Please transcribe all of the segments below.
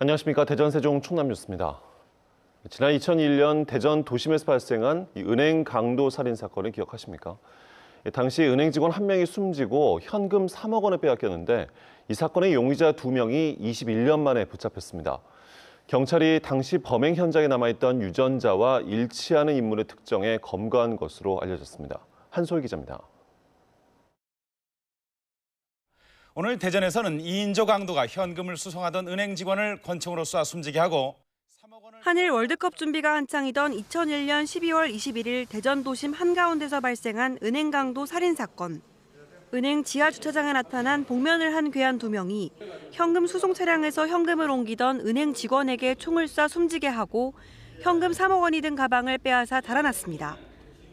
안녕하십니까. 대전 세종 충남 뉴스입니다. 지난 2001년 대전 도심에서 발생한 은행 강도 살인 사건을 기억하십니까? 당시 은행 직원 1명이 숨지고 현금 3억 원을 빼앗겼는데 이 사건의 용의자 2명이 21년 만에 붙잡혔습니다. 경찰이 당시 범행 현장에 남아있던 유전자와 일치하는 인물을 특정해 검거한 것으로 알려졌습니다. 한솔 기자입니다. 오늘 대전에서는 2인조 강도가 현금을 수송하던 은행 직원을 권총으로 쏴 숨지게 하고 한일 월드컵 준비가 한창이던 2001년 12월 21일 대전 도심 한가운데서 발생한 은행 강도 살인 사건. 은행 지하 주차장에 나타난 복면을 한 괴한 2명이 현금 수송 차량에서 현금을 옮기던 은행 직원에게 총을 쏴 숨지게 하고 현금 3억 원이 든 가방을 빼앗아 달아났습니다.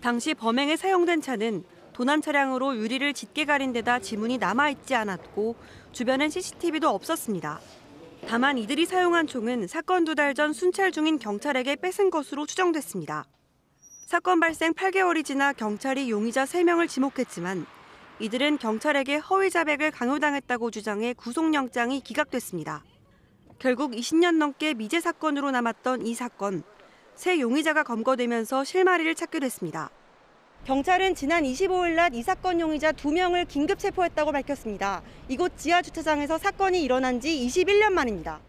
당시 범행에 사용된 차는 도난 차량으로 유리를 짙게 가린 데다 지문이 남아있지 않았고 주변엔 CCTV도 없었습니다. 다만 이들이 사용한 총은 사건 2달 전 순찰 중인 경찰에게 뺏은 것으로 추정됐습니다. 사건 발생 8개월이 지나 경찰이 용의자 3명을 지목했지만 이들은 경찰에게 허위 자백을 강요당했다고 주장해 구속영장이 기각됐습니다. 결국 20년 넘게 미제 사건으로 남았던 이 사건, 새 용의자가 검거되면서 실마리를 찾게 됐습니다. 경찰은 지난 25일 낮 이 사건 용의자 2명을 긴급 체포했다고 밝혔습니다. 이곳 지하 주차장에서 사건이 일어난 지 21년 만입니다.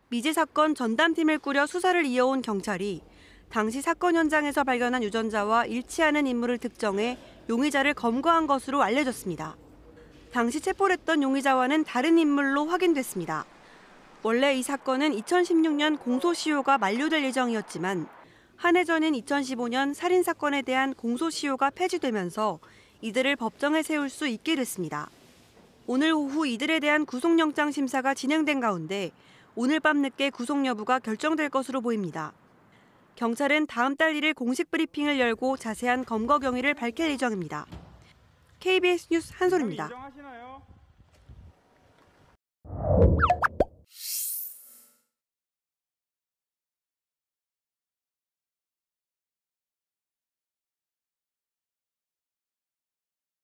미제 사건 전담팀을 꾸려 수사를 이어온 경찰이 당시 사건 현장에서 발견한 유전자와 일치하는 인물을 특정해 용의자를 검거한 것으로 알려졌습니다. 당시 체포했던 용의자와는 다른 인물로 확인됐습니다. 원래 이 사건은 2016년 공소시효가 만료될 예정이었지만 한해전인 2015년 살인사건에 대한 공소시효가 폐지되면서 이들을 법정에 세울 수 있게 됐습니다. 오늘 오후 이들에 대한 구속영장 심사가 진행된 가운데 오늘 밤 늦게 구속 여부가 결정될 것으로 보입니다. 경찰은 다음 달 1일 공식 브리핑을 열고 자세한 검거 경위를 밝힐 예정입니다. KBS 뉴스 한솔입니다.